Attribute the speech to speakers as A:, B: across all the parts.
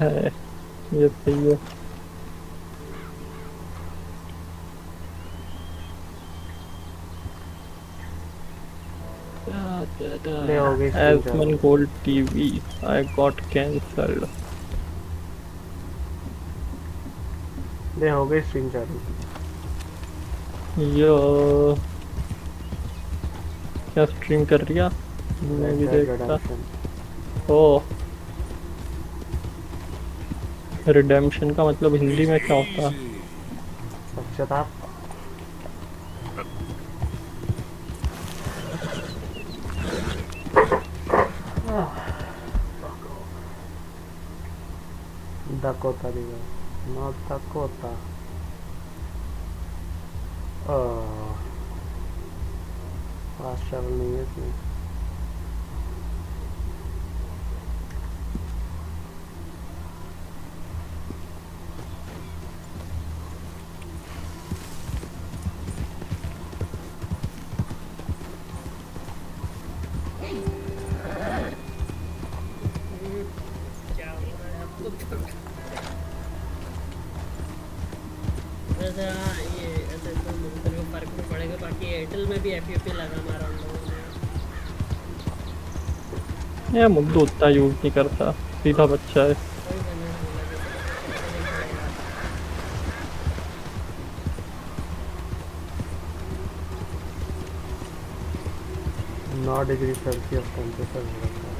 A: है। ये सही है।
B: ले हो गई स्ट्रीम चालू।
A: Asmongold TV I got cancelled.
B: ले हो गई स्ट्रीम चालू।
A: यो, क्या स्ट्रीम कर रिया? मैं
B: रेड
A: भी
B: डेड
A: देखता।
B: रिडेम्पशन।
A: ओ, रिडेम्पशन का मतलब हिंदी में क्या होता है?
B: पश्चाताप। Dakota river, not Dakota. Fast travel नहीं है इसमें।
C: क्या हो रहा है आपको? वैसे हाँ, ये ऐसे तो तेरे को फर्क नहीं पड़ेगा, बाकी एयरटेल में भी एफयूपी लगा मारा उन लोगों ने।
A: ये मुद्दू उतना यूज नहीं करता, सीधा बच्चा है।
C: वही मैंने बोला, जैसे कि पकड़ के खेलेगा।
B: नौ डिग्री सेल्सियस टेम्परेचर हो रखा है।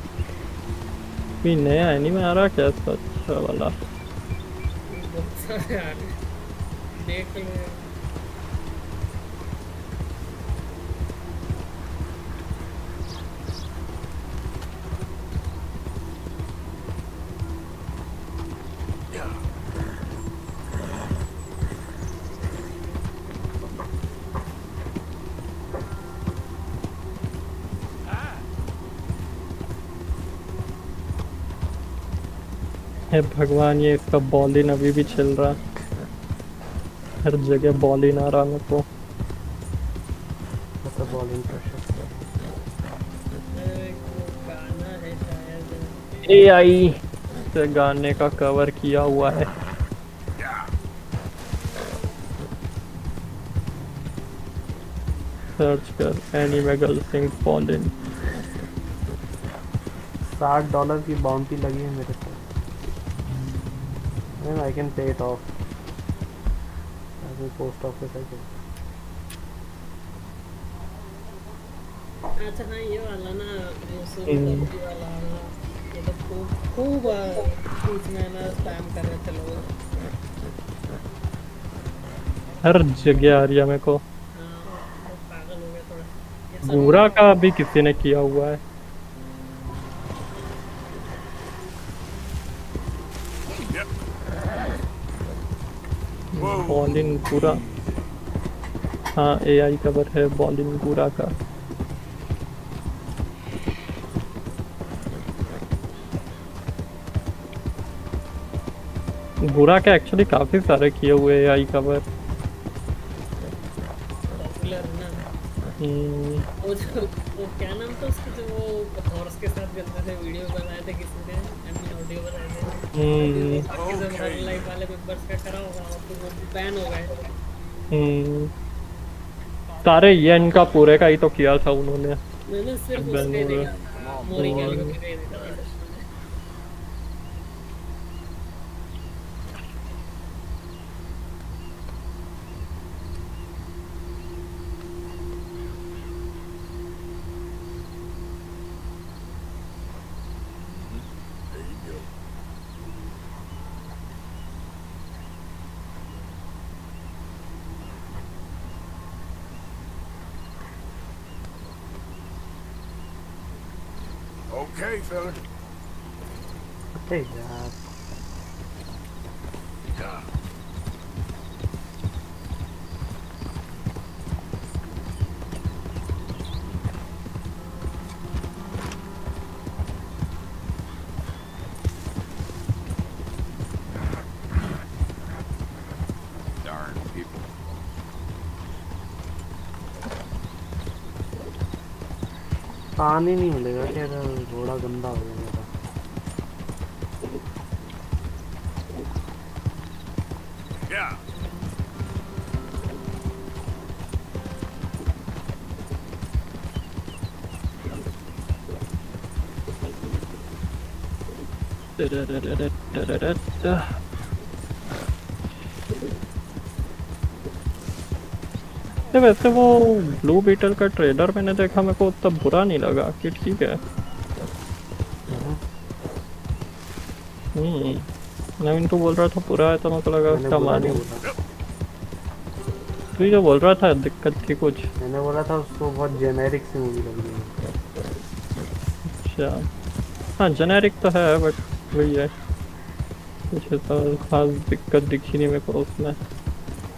A: भी नया एनीमे आ रहा क्या इसका अच्छा वाला?
C: बहुत सारे आ रहे हैं, देख ले।
A: हे भगवान, ये इसका बॉलिन अभी भी चल रहा। हर जगह बॉलिन आ रहा मेरे को।
B: ऐसा बॉलिंग प्रेशर से।
C: एक वो गाना है शायद।
A: एआई से गाने का कवर किया हुआ है। सर्च कर एनीमे गर्ल सिंग बॉलिन।
B: $60 की बाउंटी लगी है मेरे पे। And I can pay it off as a post office I can.
C: अच्छा हाँ, ये वाला ना, ये सोलो पबजी वाला ना, ये तो खूब खूब इसमें ना स्पैम कर रहे थे लोग।
A: हर जगह आ रही है मेरे को।
C: हाँ, लोग पागल हो गए थोड़े। ये सभी
A: गूरा का भी किसी ने किया हुआ है। बॉलिन गूरा। हाँ, एआई कवर है बॉलिन गूरा का। गूरा के एक्चुअली काफी सारे किए हुए एआई कवर।
C: पॉपुलर है ना।
A: हम्म।
C: वो जो, वो क्या नाम था उसका, जो वो हॉर्स के साथ गंदे से वीडियो बनाए थे किसी ने, आई मीन ऑडियो बनाए थे। अभी वो बाकी सब रियल लाइफ वाले मेंबर्स का करा होगा और फिर वो बैन हो गए।
A: हम्म। सारे ये इनका पूरे का ही तो किया था उन्होंने।
C: मैंने सिर्फ
A: बैन
C: उसका ही
A: हो गए।
C: देखा था, मोरी
A: हम्म।
C: गैलोरी का ही देखा था सिर्फ मैंने।
D: Okay, fella.
B: अरे यार
D: Darn people.
B: पानी नहीं मिलेगा क्या? घोड़ा गंदा हो गया मेरा।
A: तो वैसे वो ब्लू बीटल का ट्रेलर मैंने देखा, मेरे को उतना बुरा नहीं लगा कि ठीक है। नवीन तो बोल रहा था बुरा है, तो मेरे को लगा
B: मैंने
A: क्या
B: बुरा नहीं
A: मालूम।
B: बोला,
A: तू जो बोल रहा था दिक्कत थी कुछ।
B: मैंने बोला था उसको बहुत जेनेरिक सी मूवी लग रही है।
A: अच्छा, हाँ जेनेरिक तो है बट वही है, कुछ ऐसा खास दिक्कत दिखी नहीं मेरे को उसमें।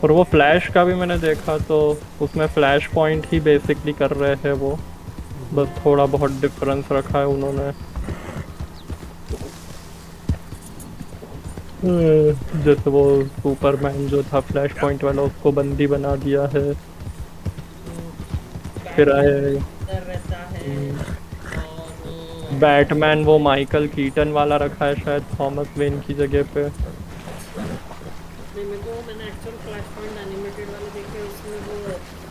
A: और वो फ्लैश का भी मैंने देखा, तो उसमें फ्लैश पॉइंट ही बेसिकली कर रहे हैं वो, बस थोड़ा बहुत डिफरेंस रखा है उन्होंने। जैसे वो सुपरमैन जो था फ्लैश पॉइंट वाला, उसको बंदी बना दिया है। फिर आए
C: अंदर रहता है और
A: बैटमैन, वो माइकल कीटन वाला रखा है शायद थॉमस वेन की जगह पे।
C: नहीं, मेरे को मैंने एक्चुअल फ्लैश पॉइंट एनिमेटेड वाले देखे, उसमें वो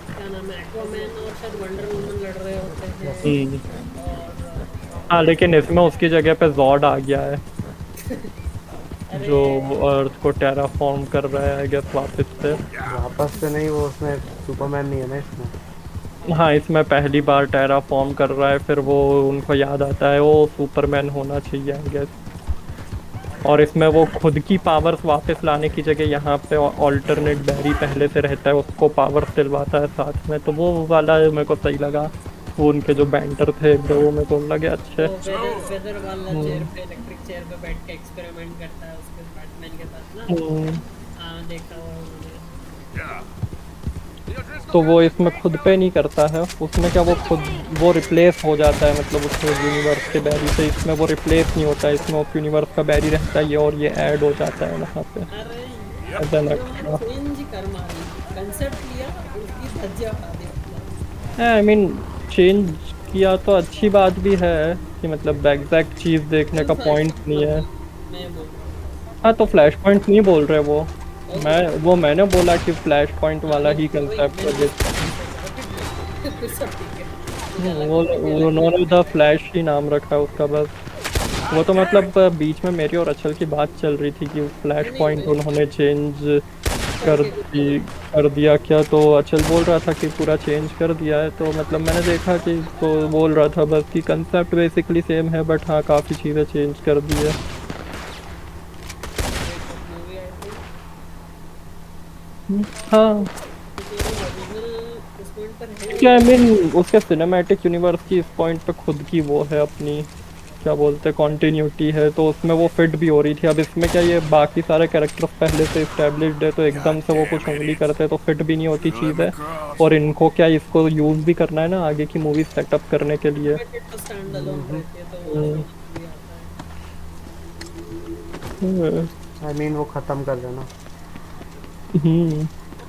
C: क्या नाम है, एक्वामैन और शायद वंडर वुमन लड़ रहे होते हैं। और
A: हाँ लेकिन इसमें उसकी जगह पे जॉड आ गया है
C: अरे
A: जो अर्थ को टेराफॉर्म कर रहा है आई गेस वापस से।
B: वापस से नहीं, वो उसमें सुपरमैन नहीं है ना इसमें।
A: हाँ इसमें पहली बार टेराफॉर्म कर रहा है, फिर वो उनको याद आता है वो सुपरमैन होना चाहिए आई गेस। और इसमें वो खुद की पावर्स वापस लाने की जगह यहाँ पे ऑल्टरनेट बैरी पहले से रहता है, उसको पावर्स दिलवाता है साथ में, तो वो वाला मेरे को सही लगा। वो उनके जो बैंटर थे वो मेरे को लगे अच्छे।
C: वो वेदर वाला चेयर पे, इलेक्ट्रिक चेयर पे बैठ के एक्सपेरिमेंट करता है उसके बैटमैन के साथ ना। हाँ देखा हुआ है मैंने।
D: Yeah.
A: तो वो इसमें खुद पे नहीं करता है, उसमें क्या वो खुद वो रिप्लेस हो जाता है, मतलब उसमें यूनिवर्स के बैरी से। इसमें वो रिप्लेस नहीं होता है, इसमें उस यूनिवर्स का बैरी रहता है और ये ऐड हो जाता है वहाँ पे।
C: अरे
A: ऐसा
C: उन्होंने
A: लगता
C: चेंज कर मारी, कंसेप्ट लिया उसकी धज्जियां उड़ा दी।
A: है। आई मीन चेंज किया तो अच्छी बात भी है कि मतलब एग्जैक्ट चीज़ देखने का पॉइंट नहीं है।
C: मैं बोल रहा
A: हाँ तो फ्लैश पॉइंट नहीं बोल रहे वो,
C: हूँ
A: मैंने बोला कि फ्लैश पॉइंट वाला ही कंसेप्ट है।
C: सब ठीक है।
A: वो उन्होंने द फ्लैश ही नाम रखा है उसका बस। वो तो मतलब बीच में मेरी और अचल की बात चल रही थी कि फ्लैश पॉइंट उन्होंने चेंज कर दिया क्या, तो अचल बोल रहा था कि पूरा चेंज कर दिया है, तो मतलब मैंने देखा कि तो बोल रहा था बस कि कंसेप्ट बेसिकली सेम है बट हाँ काफ़ी चीज़ें चेंज कर दी है। हाँ क्या आई मीन उसके सिनेमैटिक यूनिवर्स की इस पॉइंट पे खुद की वो है अपनी, क्या बोलते हैं, कॉन्टिन्यूटी है, तो उसमें वो फिट भी हो रही थी। अब इसमें क्या ये बाकी सारे कैरेक्टर्स पहले से इस्टेब्लिश्ड है, तो एकदम से वो कुछ उंगली करते हैं तो फिट भी नहीं होती चीज़ है। और इनको क्या इसको यूज़ भी करना है ना आगे की मूवी सेटअप करने के लिए।
C: स्टैंड अलोन रहती है तो वो भी आता है।
B: आई मीन वो खत्म कर देना।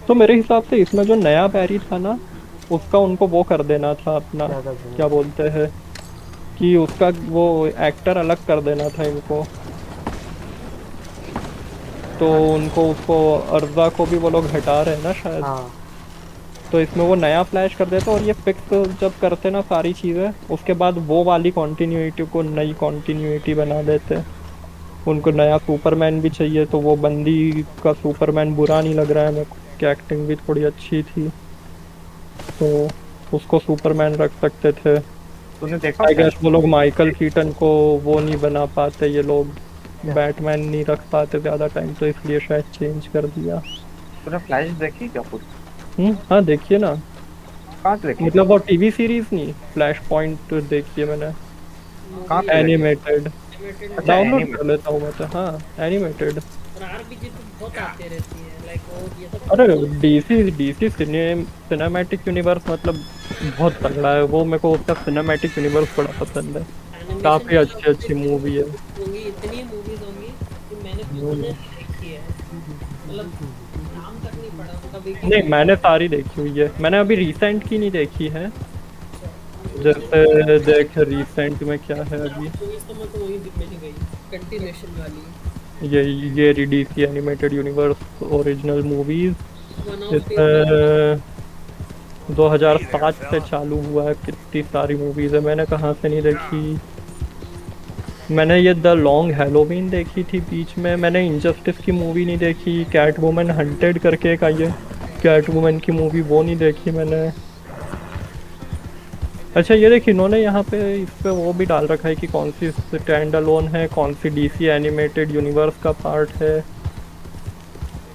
A: तो मेरे हिसाब से इसमें जो नया बैरी था ना, उसका उनको वो कर देना था अपना,
B: क्या कर देना?
A: क्या बोलते हैं कि उसका वो एक्टर अलग कर देना था इनको। तो उनको उसको अर्जा को भी वो लोग हटा रहे हैं ना शायद।
B: हाँ
A: तो इसमें वो नया फ्लैश कर देते और ये फिक्स जब करते ना सारी चीज़ें, उसके बाद वो वाली कॉन्टिन्यूटी को नई कॉन्टिन्यूटी बना देते। उनको नया सुपरमैन भी चाहिए, तो वो बंदी का सुपरमैन बुरा नहीं लग रहा है मेरे को, की एक्टिंग भी थोड़ी अच्छी थी, तो उसको सुपरमैन रख सकते थे।
E: तूने देखा
A: आई
E: फ्लैश?
A: गेस वो लोग माइकल कीटन को वो नहीं बना पाते, ये लोग बैटमैन नहीं रख पाते ज़्यादा टाइम, तो इसलिए शायद चेंज कर दिया।
E: तूने फ्लैश देखी क्या कुछ?
A: हाँ देखिए ना,
E: कहाँ से देखी?
A: मतलब वो टीवी सीरीज नहीं, फ्लैश पॉइंट देखिए मैंने,
E: कहाँ पे देखी?
A: एनिमेटेड।
E: अच्छा,
A: डाउनलोड
E: animated।
A: कर लेता हूँ मैं तो, हाँ एनिमेटेड।
C: और आरपीजी तो बहुत आते रहती है, लाइक वो ये सब
A: अरे डीसी सिनेमैटिक यूनिवर्स मतलब बहुत तगड़ा है वो, मेरे को उसका सिनेमैटिक यूनिवर्स बड़ा पसंद है,
C: animation
A: काफ़ी
C: वाला
A: अच्छी अच्छी मूवी है।
C: होंगी, इतनी मूवीज होंगी कि मैंने खुद ने देखी है, मतलब नाम तक नहीं पढ़ा उनका भी।
A: नहीं मैंने सारी देखी हुई है, मैंने अभी रिसेंट की नहीं देखी है। जैसे देख रिसेंट में क्या है अभी,
C: मूवीज तो मैं तो वही मिल गई कंटिन्यूएशन वाली।
A: ये DC animated universe original movies,
C: one of
A: इसमें 2007 से चालू हुआ है, कितनी सारी मूवीज है, मैंने कहाँ से नहीं देखी। मैंने ये द लॉन्ग हैलोवीन देखी थी बीच में। मैंने इनजस्टिस की मूवी नहीं देखी। कैट वुमन हंटेड करके एक आई है, कैट वुमन की मूवी, वो नहीं देखी मैंने। अच्छा ये देख, इन्होंने यहाँ पे इस पे वो भी डाल रखा है कि कौन सी स्टैंड अलोन है, कौन सी डीसी एनिमेटेड यूनिवर्स का पार्ट है,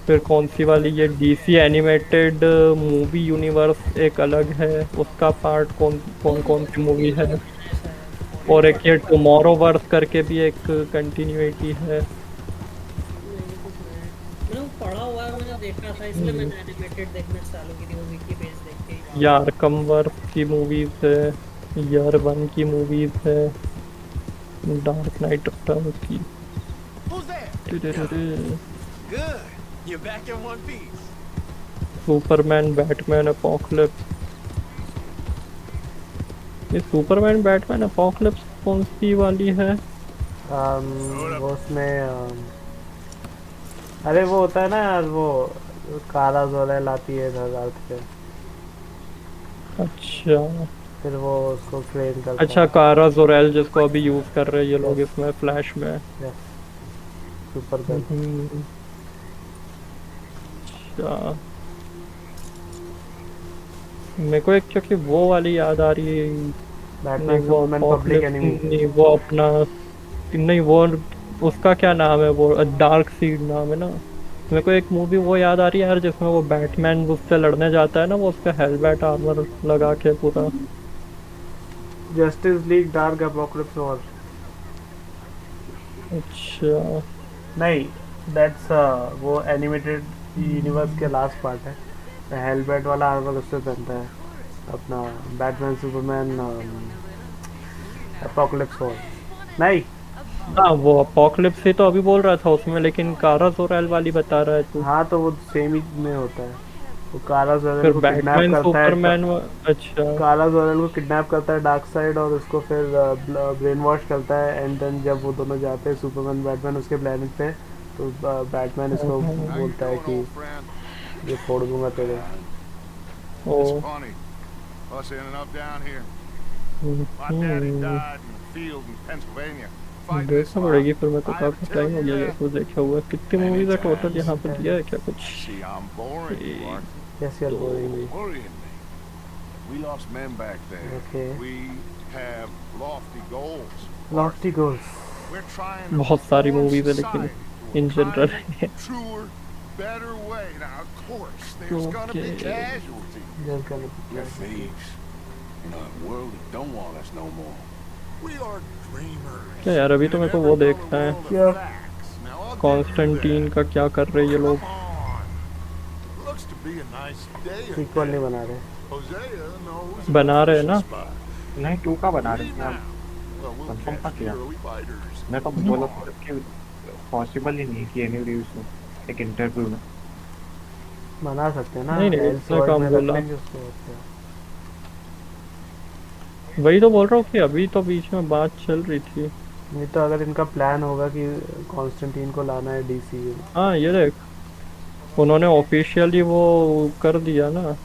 A: फिर कौन सी वाली ये डीसी एनिमेटेड मूवी यूनिवर्स एक अलग है, उसका पार्ट कौन कौन
C: वो
A: कौन सी मूवी है।
C: है शायद।
A: और एक ये टुमारो वर्स करके भी एक कंटिन्यूटी है।
C: नहीं कुछ नहीं, मैंने वो पढ़ा हुआ है, मैंने देखा था इसलिए मैंने एनिमेटेड देखना चालू की थी, वो विकी पेज देख के।
A: यार कमवर्थ की मूवीज है, ईयर वन की मूवीज है, डार्क नाइट रिटर्न्स की।
F: Who's there? Good. You're back in one piece.
A: Superman Batman apocalypse. ये सुपरमैन बैटमैन अपोकलिप्स कौन सी वाली है?
B: वो उसमें अरे वो होता है ना यार, वो काला जोरेल आती है इधर अर्थ पे,
A: अच्छा
B: फिर वो उसको ट्रेन करता
A: अच्छा, कारा जोरेल जिसको अभी यूज कर रहे हैं ये लोग इसमें फ्लैश में।
B: है सुपर गर्ल।
A: हम्म, अच्छा मेरे को एक क्योंकि वो वाली याद आ रही है। नहीं
B: बैटमैन
A: वो
B: सुपरमैन पब्लिक
A: Apocalypse
B: एनिमी।
A: नहीं, वो अपना नहीं वो उसका क्या नाम है, वो डार्क सीड नाम है ना। मेरे को एक मूवी वो याद आ रही है यार जिसमें वो बैटमैन उससे लड़ने जाता है ना, वो उसका हेलमेट आर्मर लगा के पूरा।
B: Justice league dark apocalypse war.
A: अच्छा
B: नहीं, दैट्स वो एनिमेटेड यूनिवर्स के लास्ट पार्ट है। हेलमेट वाला आर्मर उससे पहनता है अपना बैटमैन सुपरमैन एपोकलिप्स वॉर। नहीं
A: हाँ वो अपोकलिप्स ही तो अभी बोल रहा था उसमें, लेकिन कारा जोरेल वाली बता रहा है तू।
B: हाँ तो वो सेम ही में होता है। वो काला जोरेल
A: फिर
B: को किडनैप
A: बैटमैन
B: करता है,
A: सुपरमैन अच्छा
B: काला जोरेल को किडनैप करता है डार्क साइड, और उसको फिर ब्रेन वॉश करता है। एंड देन जब वो दोनों जाते हैं सुपरमैन बैटमैन उसके प्लेनेट पे, तो बैटमैन इसको बोलता है कि
D: Old friend.
B: ये फोड़ दूंगा तेरे।
A: ओ
D: It's funny. Us ending up down here. My daddy died in the field in Pennsylvania. Fighting this
A: देखना पड़ेगी फिर। मेरे को
D: I ever
A: काफी
D: tell
A: टाइम हो
D: you
A: गया
D: that?
A: तो देखा हुआ। कितनी मूवीज है टोटल यहाँ पे दिया है क्या कुछ?
D: See, I'm boring you, aren't you?
B: Yes यार बोलेंगे।
D: Worrying me. We lost men back there.
B: Okay.
D: We have lofty goals.
B: Lofty goals.
D: We're trying to
A: बहुत सारी
D: reform
A: मूवीज है लेकिन
D: society to
A: in
D: a
A: general
D: kinder, truer, better way. Now, of course, there's gonna be
A: Okay.
D: casualties.
B: जल्द कर
D: We're thieves in a world that don't want us no more. We are dreamers.
A: क्या यार, अभी तो मेरे को वो देखना है
B: क्या?
A: कॉन्स्टेंटीन का क्या कर रहे हैं ये लोग।
D: Looks to be a nice day.
B: Sequel नहीं बना रहे।
D: Hosea knows
A: बना रहे हैं ना?
E: नहीं 2 का बना रहे हैं यार।
D: Well, we'll
E: Confirm
D: catch
E: का किया?
D: early fighters.
E: मैं तो बोला था कि पॉसिबल ही नहीं कि एनी रिव्यूज में एक इंटरव्यू में।
B: बना सकते हैं ना,
A: नहीं, नहीं,
B: Elseworld
A: उसने काम
B: में
A: बोला।
B: रख लेंगे उसको और क्या।
A: वही तो बोल रहा हूँ कि अभी तो बीच में बात चल रही थी।
B: नहीं तो अगर इनका प्लान होगा कि कॉन्स्टेंटीन को लाना है डीसी में।
A: हाँ ये देख, उन्होंने ऑफिशियली वो कर दिया ना।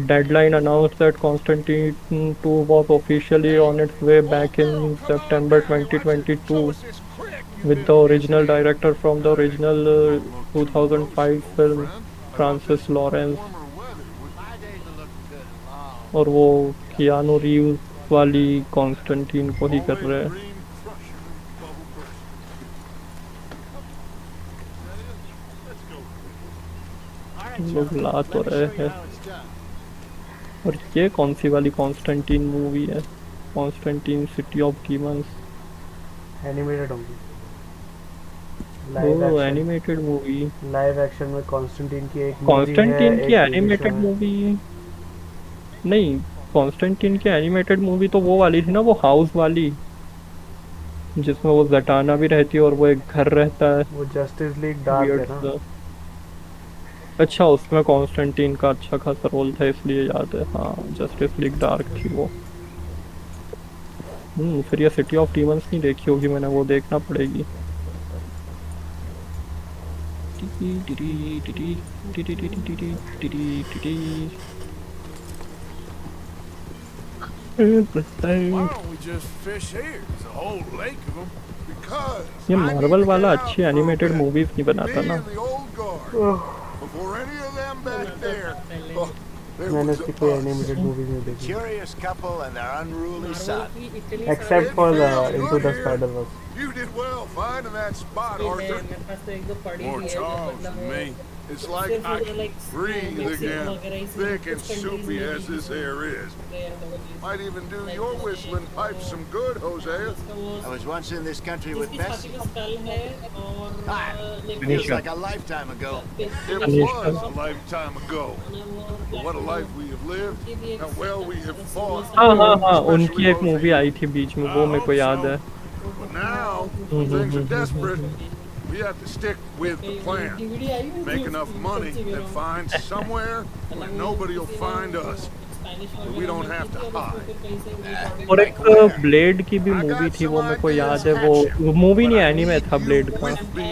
A: Deadline announced that Constantine 2 was officially on its way back in September 2022 with the original director from the original 2005 film Francis Lawrence, और वो कियानो रीव्स वाली कॉन्स्टेंटीन को ही कर रहे हैं। लोग ला तो रहे हैं। और ये कौन सी वाली कॉन्स्टेंटीन मूवी है? Constantine city of demons.
B: Animated होंगी।
A: वो एनिमेटेड मूवी।
B: लाइव एक्शन में कॉन्स्टेंटीन की एक movie
A: कॉन्स्टेंटीन
B: है,
A: की
B: एक TV
A: एनिमेटेड
B: show है।
A: मूवी नहीं, कॉन्स्टेंटीन की एनिमेटेड मूवी तो वो वाली थी ना, वो हाउस वाली जिसमें वो जटाना भी रहती है और वो एक घर रहता है
B: वो जस्टिस लीग डार्क है
A: weird
B: ना।
A: सा। अच्छा उसमें कॉन्स्टेंटीन का अच्छा खासा रोल था इसलिए याद है। हाँ जस्टिस लीग डार्क थी वो। फिर ये सिटी ऑफ डीमंस नहीं देखी होगी मैंने, वो देखना पड़ेगी।
F: Why don't we just fish here? There's a whole lake of them.
D: Because
A: ये
D: I need
A: मार्वल
D: to
A: वाला
D: get out
A: अच्छी
D: for a
A: animated
D: bit.
A: Movies नहीं
D: Me
A: बनाता ना।
D: and the old guard. Before any of them back there. Oh, there
B: मैंने
D: was
B: उसकी कोई
D: us.
B: Animated movies नहीं देखी
G: Curious couple and their unruly son.
C: Marvel की इतनी
B: except for into the Spider Verse
D: You did well finding that spot,
C: है,
D: Arthur.
C: मेरे पास तो एक दो पड़ी
F: More
C: हुई है,
F: Charles
C: मतलब
F: than me.
D: It's like I can
C: like
D: breathe
C: Mexico
D: again,
C: वगैरह इसी
D: thick and
C: कुछ countries
D: soupy
C: में
D: as
C: भी
D: this air is.
C: rare doggies।
D: Might even do your whistling pipes some good, Hosea.
C: उसका वो
G: I was once in this country with
C: जिसकी
G: Bessie.
C: छाती पे skull है और
G: Hi.
C: लेकिन
G: Feels like a lifetime ago.
D: It
A: Anisha.
D: was a lifetime ago. But what a life we have lived, how well we have fought.
A: हाँ हाँ हाँ, उनकी
D: especially
A: एक मूवी
D: Hosea.
A: आई थी बीच में, वो मेरे को याद है।
D: But now, things are desperate. We have to stick with the plan.
C: DVD आई हुई
D: Make
C: थी
D: enough
C: उसकी,
D: money
C: सच्ची कह
D: and
C: रहा हूँ।
D: find somewhere where nobody will find us.
C: Spanish
D: we
C: वगैरह
D: don't
C: में
D: have
C: थी
D: to
C: और उसमें
D: hide.
C: फिर कहीं से English
A: और एक ब्लेड की भी मूवी थी, वो मेरे को याद है। वो मूवी नहीं, एनीमे था ब्लेड का।
D: With me,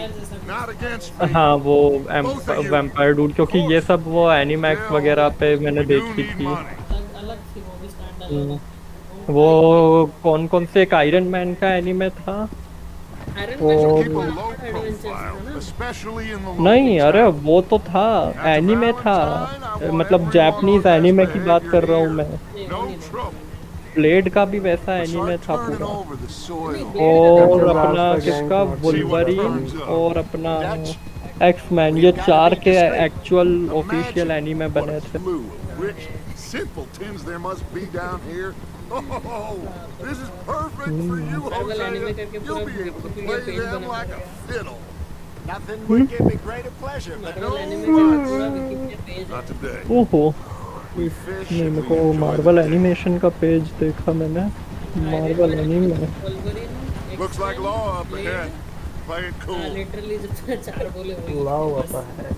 D: not against me.
A: हाँ, वो वैम्पायर डूड, क्योंकि ये सब वो एनिमैक्स वगैरह पे मैंने
D: We do
A: देखी
D: need
A: थी।
D: money.
C: अलग थी वो भी स्टैंड अलग।
A: वो कौन कौन से एक आयरन मैन का एनीमे था?
C: आयरन
A: वो
C: man
D: Keep a low
C: adventures था
D: profile,
C: ना।
D: especially in the
A: नहीं,
D: local
A: अरे
D: town.
A: वो तो था, एनीमे था, मतलब जापानीज एनीमे की बात कर रहा हूँ मैं।
D: No trouble.
A: ब्लेड का भी वैसा एनीमे
D: Start
A: था
D: turning
A: पूरा।
D: over the soil.
A: और
B: Captain
A: अपना
B: Last का
A: किसका
B: gang
A: वुल्वरीन और अपना एक्समैन, ये 4 के एक्चुअल ऑफिशियल एनीमे
D: What
A: बने
D: a
A: थे।
D: slew of rich simpletons there must be down here. Oh, this is perfect for you,
C: Marvel anime
D: Hosea.
C: करके
D: You'll
C: पूरा
D: be able to
C: Wikipedia
D: play
C: page
D: them
C: बना
D: like a
C: पड़ेगा।
D: fiddle.
G: Nothing would give me greater pleasure, but
C: Marvel anime का पूरा Wikipedia page है।
D: Not today.
A: ओहो,
D: We fish
A: नहीं,
D: and
A: मेरे
D: we
A: को
D: enjoy
A: Marvel
D: the day.
A: Animation का पेज देखा मैंने, Marvel anime.
C: Wolverine
D: Looks like law up ahead. Play it cool.
C: Literally जो चार बोले वही
B: लाओ आता है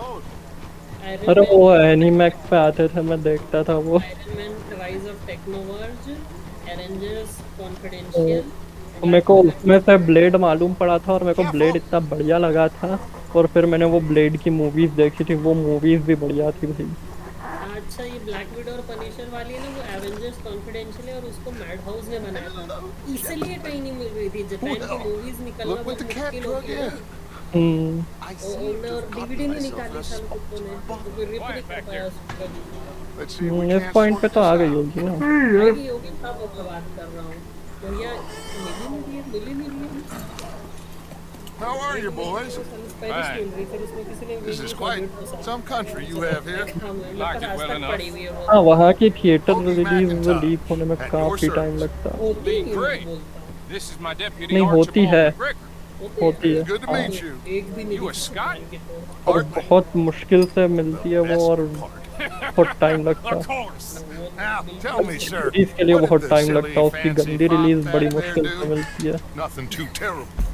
G: oh,
A: अरे वो एनीमैक्स पे आते थे, मैं देखता था वो।
C: Iron Man Rise of Technovore, Avengers Confidential.
A: मेरे को उसमें से ब्लेड मालूम पड़ा था और मेरे को ब्लेड इतना बढ़िया लगा था, और फिर मैंने वो ब्लेड की मूवीज देखी थी, वो मूवीज भी बढ़िया थी भाई।
C: अच्छा, ये ब्लैक विडो और पनिशर वाली है ना, वो एवेंजर्स कॉन्फिडेंशियल है और उसको मैड हाउस ने बनाया था, इसलिए कहीं नहीं मिल रही थी। जापान की मूवीज निकलना
D: Look what
C: बहुत
D: the cat
C: मुश्किल हो
D: drug
C: गया।
D: in.
C: और डीवीडी नहीं निकाली साल कुत्तों ने, तो कोई रिप नहीं कर पाया उसका।
D: Let's see if we
A: इस
D: can't
A: पॉइंट पे
D: sort
A: तो आ
D: this
A: गई
D: out.
A: होगी ना।
C: आएगी होगी, तब वो बात कर रहा हूँ। भैया मिली नहीं है।
D: How are you, boys?
C: Spanish मिल रही, फिर उसमें किसी ने
D: This is quite some country you have here.
C: मतलब आज तक पड़ी हुई है वो।
A: हाँ, वहाँ की theatre
D: Ogie
A: release
D: McIntyre.
A: Leak होने में
D: At your
A: काफी टाइम
D: service.
A: लगता है।
C: होती नहीं,
H: Great.
C: मैं बोलता
H: This is my deputy
A: नहीं, होती
H: Archibald
A: है।
H: McGregor.
A: होती है,
D: Good to meet you.
C: एक भी नहीं
H: You a
C: दिखी
H: Scot?
C: दुकान के तो।
A: और बहुत मुश्किल से मिलती है वो, और बहुत टाइम लगता
H: Of
A: है।
H: course.
D: Now, tell me, sir.
A: Release के लिए
D: what did
A: बहुत
D: the
A: टाइम
D: silly,
A: लगता है, उसकी
D: fancy,
A: गंदी रिलीज
D: fat
A: बड़ी
D: man
A: मुश्किल
D: do?
A: से मिलती है।
D: Nothing too terrible.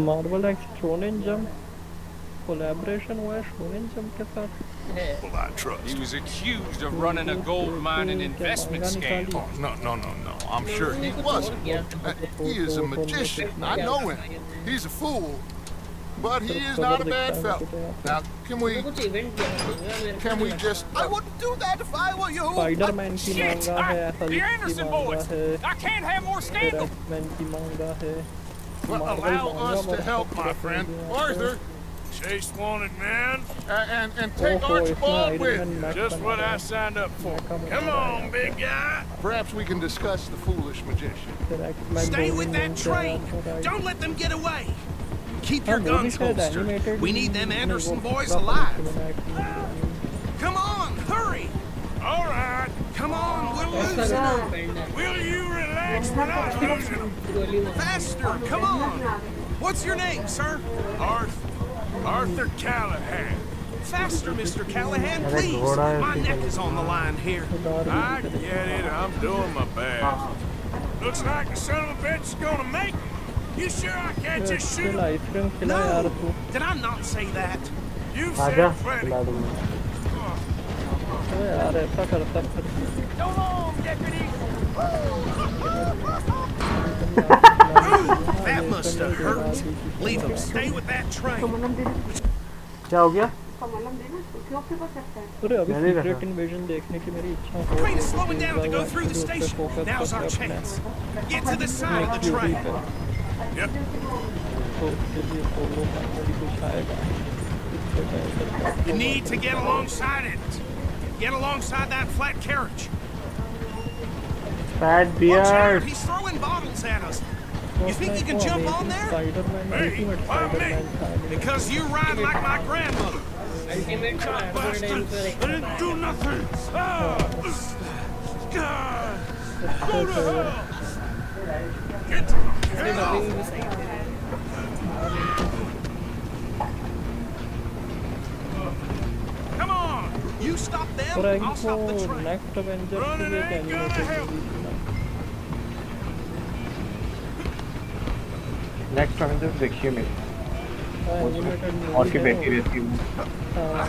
A: Marvel x shonen jump collaboration हुआ है शोनेन जंप के साथ।
D: Well, I trust.
H: He was accused of running a gold mining investment scam.
D: Oh, no. I'm sure he wasn't. He is a magician. I know him. He's a fool. But he is not a bad fellow. Now, can we
C: कुछ event किया था मेरे को
D: can we
C: लगा।
D: just
F: I wouldn't do that if I were you.
A: Spiderman की
H: Shit!
A: मांगा है,
H: The
A: Hulk की
H: Anderson
A: मांगा
H: boys.
A: है,
H: I can't have more scandal.
A: X Men की मांगा है।
D: well, allow us to help, my friend? Arthur,
F: Chase wanted man.
D: and take
A: ओहो, इसमें
D: Archibald
A: iron
D: with
A: man
D: you.
A: मैक
F: Just
A: बना
F: what
A: है।
F: I signed up for.
A: Come
F: Come
A: on,
F: on, big guy.
D: Perhaps we can discuss the foolish magician.
A: फिर X Men
G: stay
A: बोलने
G: with that
A: में
G: train.
A: क्या है?
G: Don't let them get away. Keep
A: हाँ,
G: your
A: वो भी
G: guns
A: शायद
G: holstered.
A: animated
G: We need them
A: नहीं,
G: Anderson
A: वो
G: boys
A: दूसरा
G: alive.
A: Cinemax
G: Come on, hurry.
F: All right.
G: Come on, we're
C: ऐसा
G: losing
C: नहीं
G: them.
C: डिपेंड है।
F: Will you relax? We're not losing them.
C: गोली मार।
G: Faster, come on. What's your name, sir?
F: Arthur Callahan.
G: Faster, Mr. Callahan,
B: अरे
G: please.
B: घोड़ा है
G: My
B: उसकी
G: neck is on the line here.
F: I get it. I'm doing my best. Looks like the son of a bitch is gonna make it. You sure I can't just shoot
A: chill
F: him?
A: Ice cream खिला यार
G: No,
A: तू।
G: did I not say that?
F: You've
B: आजा
F: said plenty.
B: खिला दूंगा।
A: अबे यार ऐसा करता फिर।
F: Go on, deputy.
G: That must have hurt. Leave them. Stay with that train.
B: क्या हो गया?
A: अरे अभी
B: मैंने
A: सीक्रेट
B: देखा।
A: इन्वेजन देखने की मेरी इच्छा हो
G: Train
A: रही
G: is
A: है,
G: slowing
A: क्योंकि
G: down to
A: इस
G: go
A: bar
G: through the
A: actually उस पे
G: station.
A: फोकस
G: Now's our
A: करते हैं
G: chance. Get to the side of the
A: अपने
G: train.
A: पे,
F: Yep.
A: तो उसके लिए सोलो फाइनली कुछ आएगा। इससे बेहतर
G: You need to get alongside it. Get alongside that flat carriage.
B: Fat
G: Watch out!
B: beard.
G: He's throwing bottles at us. You think you can jump on there?
A: Spiderman ultimate Spiderman था
G: Because you ride like my grandmother.
C: Ultimate का advertise पर एक
F: I didn't do nothing. Go to hell. Get hell.
C: Dubbing भी सही थे।
G: Come on! You stop them,
A: और
G: I'll stop the
A: वो
G: train.
A: Next Avenger की एक एनिमेटेड मूवी थी ना,
E: नेक्स्ट एवेंजर्स देखिए मेरी
A: एनिमेटेड
E: और की
A: मूवी
E: बेटी रहती है
A: हाँ,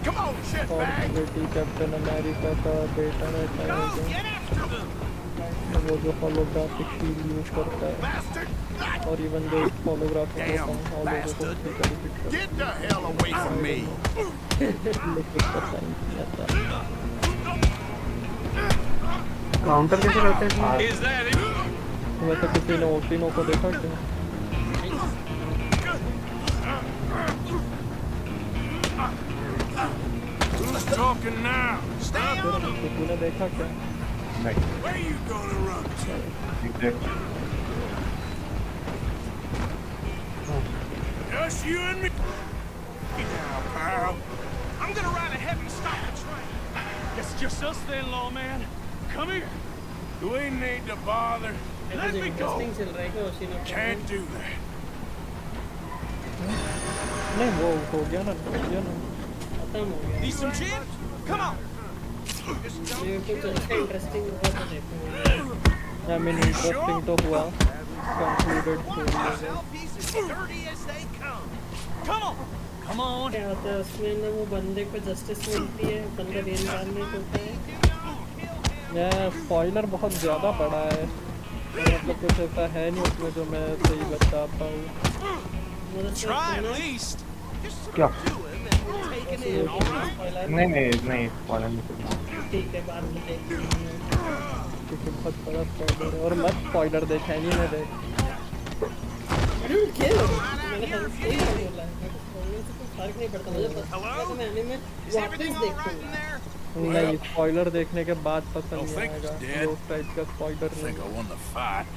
F: Come on, shit
A: और
F: bag.
A: बेटी कैप्टन अमेरिका का बेटा रहता
G: Go,
A: है
G: get after them.
A: जो वो जो होलोग्राफिक शील्ड यूज करता है
F: Bastard.
A: और इवन दो होलोग्राफिक
D: Damn
A: होता है लोगों को
D: bastard.
A: उसकी benefit
D: Get the hell away from me.
A: करता है।
B: काउंटर कैसे करते हैं?
H: Is that it?
A: वैसे किसी ने ओशिनो को देखा क्या?
F: Who's talking now?
A: किसी ने देखा क्या?
E: नहीं
F: Where you gonna run to?
E: Exact
F: Just you and me. Now, pal.
G: I'm gonna ride ahead and stop the train.
H: It's just us then, lawman. Come here.
F: Do we need to bother?
C: कुछ interesting चल रहा है क्या ओशिनो?
F: Can't do that.
A: नहीं वो हो गया ना, हो गया ना।
C: खत्म हो गया।
G: Need some gin? Come on.
C: ये कुछ इंटरेस्टिंग हुआ तो देखो।
A: आई मीन इंटरेस्टिंग तो हुआ, कंक्लूडेड स्टोरी है।
G: Myself, he's as dirty as they come.
H: Come on. Come on.
C: क्या होता है उसमें ना, वो बंदे को जस्टिस मिलती है, बंदा रिइनकार्नेट होता है।
A: मैं स्पॉइलर बहुत ज़्यादा बड़ा है, मतलब कुछ ऐसा है नहीं उसमें जो मैं सही बता पाऊँ।
C: मतलब सिर्फ
G: Try at
C: ना
G: least. Just
E: क्या?
G: do it and we'll take it in, all right?
C: Spoiler
E: नहीं वाला नहीं
C: ठीक है, बाद में देखते हैं।
A: क्योंकि बहुत बड़ा स्पॉइलर है और मत स्पॉइलर देख, एनीमे देख।
C: I don't care. मैंने हर सही बोला है, स्पॉइलर से कोई फर्क नहीं पड़ता मुझे। पता है मैं एनीमे
G: Is
C: वापस
G: everything all right
C: देखूंगा।
G: in there?
A: नहीं, स्पॉइलर देखने के बाद पसंद
F: Don't
A: नहीं
F: think
A: आएगा,
F: he's dead.
A: उस टाइप का स्पॉइलर
F: I think
A: नहीं।
F: I won the fight.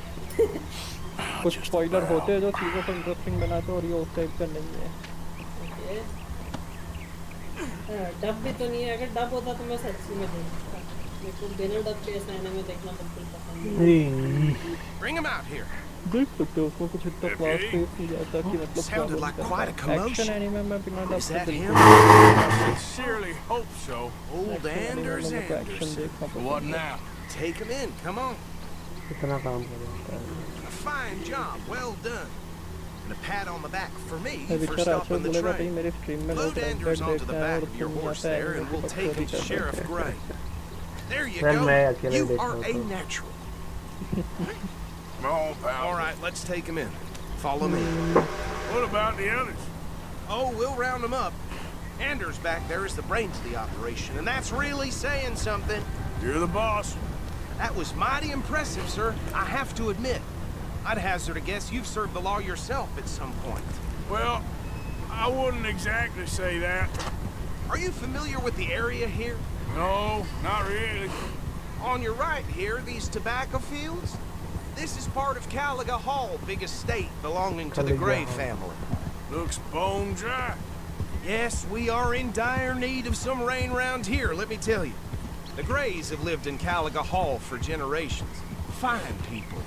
A: कुछ स्पॉइलर होते हैं जो चीज़ों को इंटरेस्टिंग बनाते हैं और ये उस टाइप का नहीं है।
C: डब भी तो नहीं है, अगर डब होता तो मैं सच्ची में देखता। मेरे को बिना डब के ऐसा एनीमे देखना बिल्कुल पसंद नहीं।
G: Bring him out here.
A: देख सकते हो उसमें कुछ इतना क्लास फेस नहीं जाता कि मतलब
G: Sounded like quite a commotion.
A: Action anime में बिना डब
G: Is
A: के
G: that
A: बिल्कुल
G: him?
F: I sincerely hope so.
G: Old Anders
A: action
G: Anderson.
A: देखना
F: But
A: पसंद
F: what
A: है।
F: now?
G: Take him in, come on.
B: कितना काम कर रहा है?
G: A fine job, well done. And a pat on the back for me
A: मैं
G: for
A: बेचारा अच्छा
G: stopping the
A: बोलेगा कहीं
G: train.
A: मेरी स्ट्रीम में
G: Load
A: लोग
G: Anders
A: रैंपेड
G: onto
A: देखते
G: the
A: हैं
G: back
A: और
G: of
A: फिर
G: your horse
A: आता है
G: there, and
A: एनीमे
G: we'll
A: की
G: take
A: बकचोदी
G: him to
A: कर रहे
G: Sheriff
A: हैं।
G: Gray. There you
B: Well, मैं
G: go.
B: अकेले
G: You
B: देख
G: are
B: रहा
G: a
B: था।
G: natural.
F: Come on, pal.
G: All right, let's take him in. Follow me.
F: What about the others?
G: Oh, we'll round them up. Anders back there is the brains of the operation, and that's really saying something.
F: You're the boss.
G: That was mighty impressive, sir. I have to admit. I'd hazard a guess you've served the law yourself at some point.
F: Well, I wouldn't exactly say that.
G: Are you familiar with the area here?
F: No, not really.
G: On your right here, these tobacco fields? This is part of Caliga Hall, big estate belonging to the
B: Caliga
G: Gray
B: Hall.
G: family.
F: Looks bone dry.
G: Yes, we are in dire need of some rain round here, let me tell you. The Grays have lived in Caliga Hall for generations. Fine people.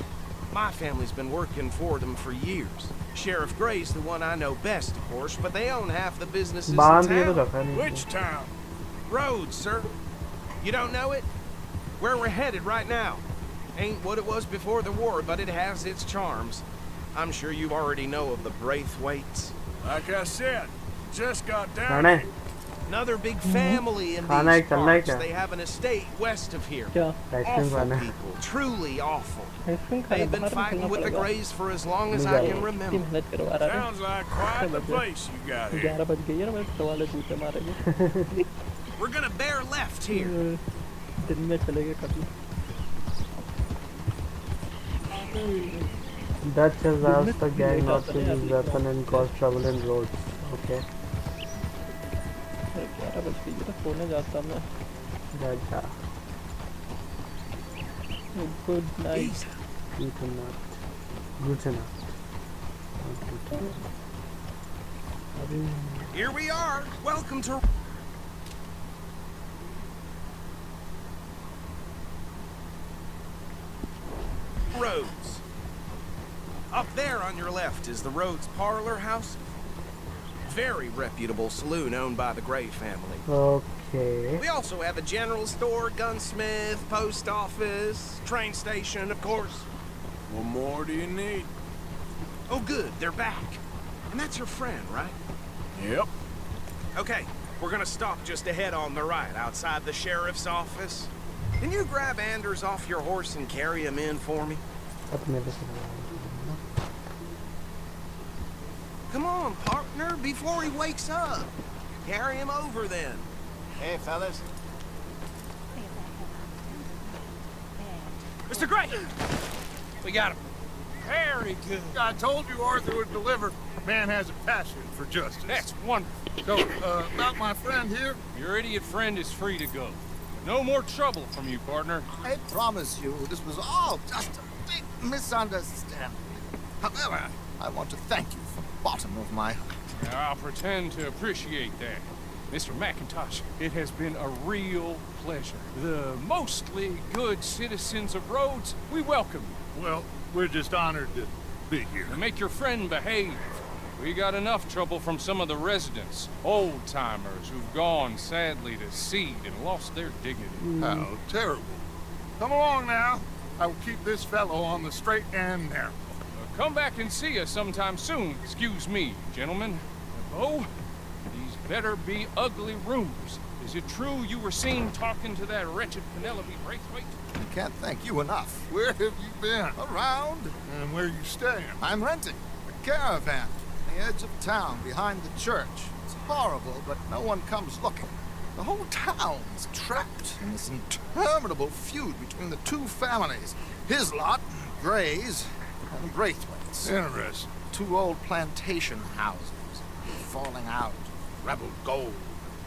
G: My family's been working for them for years. Sheriff Gray's the one I know best, of course, but they own half the businesses in
B: बांध के तो
G: town.
B: रखा नहीं।
F: Which town?
G: Rhodes, sir. You don't know it? Where we're headed right now. Ain't what it was before the war, but it has its charms. I'm sure you already know of the Braithwaites.
F: Like I said, just got down.
B: Rane
G: Another big family in
B: खाना
G: these
B: है, चलना है
G: parts.
B: क्या?
G: They have an estate west of here.
A: क्या
B: ice cream
G: Awful
B: खाना है।
G: people, truly awful.
A: Ice cream खाने
G: They've been
A: बाहर
G: fighting
A: निकलना
G: with the
A: पड़ेगा।
G: Greys for as long as
B: नहीं
G: I
B: जाएगा।
G: can
A: इतनी
G: remember.
A: मेहनत करवा रहा है।
F: Sounds like quite the place you got here.
A: 11 बज गई है ना, मैं तो वाले जूते मारेंगे।
G: We're gonna bear left here.
A: दिन में चलेंगे कभी।
B: Dutch has asked the gang not to use weapon and cause trouble in roads. Okay.
A: 11 बज गई है, सोने जाता मैं।
B: जा।
A: Good night.
B: Guten Nacht. Guten Nacht.
G: Here we are. Welcome to Rhodes. Up there on your left is the Rhodes Parlor House. Very reputable saloon owned by the Gray family.
B: Okay.
G: We also have a general store, gunsmith, post office, train station, of course.
F: What more do you need?
G: Oh, good, they're back. And that's your friend, right?
F: Yep.
G: Okay, we're gonna stop just ahead on the right, outside the sheriff's office. Can you grab Anders off your horse and carry him in for me?
B: अपने पे चला।
G: Come on, partner, before he wakes up. Carry him over then.
I: Hey, fellas.
H: Mr. Gray! We got him. Very good.
F: I told you Arthur would deliver. Man has a passion for justice.
H: That's wonderful.
F: So, about my friend here,
H: Your idiot friend is free to go. No more trouble from you, partner.
I: I promise you, this was all just a big misunderstanding. However, I want to thank you from the bottom of my heart.
H: Now, I'll pretend to appreciate that. Mr. McIntosh, it has been a real pleasure. The mostly good citizens of Rhodes, we welcome you.
F: well, we're just honored to be here.
H: And make your friend behave. We got enough trouble from some of the residents, old-timers who've gone, sadly, to seed and lost their dignity.
F: How terrible. Come along now. I will keep this fellow on the straight and narrow.
H: Come back and see us sometime soon. Excuse me, gentlemen. Oh, these better be ugly rumors. Is it true you were seen talking to that wretched Penelope Braithwaite?
I: I can't thank you enough.
F: Where have you been?
I: Around,
F: And where you staying?
I: I'm renting a caravan on the edge of town behind the church. It's horrible, but no one comes looking. The whole town's trapped in this interminable feud between the two families. His lot, Gray's, and the Braithwaites.
F: Interesting.
I: Two old plantation houses, falling out, rebel gold,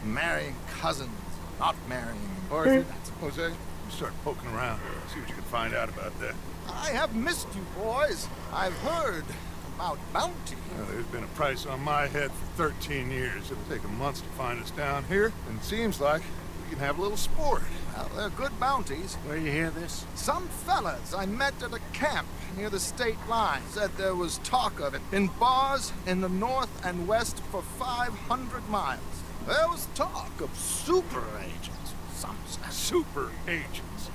I: marrying cousins, not marrying.
F: Arthur, Jose, you start poking around. See what you can find out about that.
I: I have missed you, boys. I've heard about bounty.
F: Well, there's been a price on my head for 13 years. It'll take 'em months to find us down here, and it seems like we can have a little sport.
I: Well, they're good bounties.
F: Where you hear this?
I: Some fellas I met at a camp near the state line said there was talk of it in bars in the north and west for 500 miles. There was talk of super agents, some said.
F: Super agents.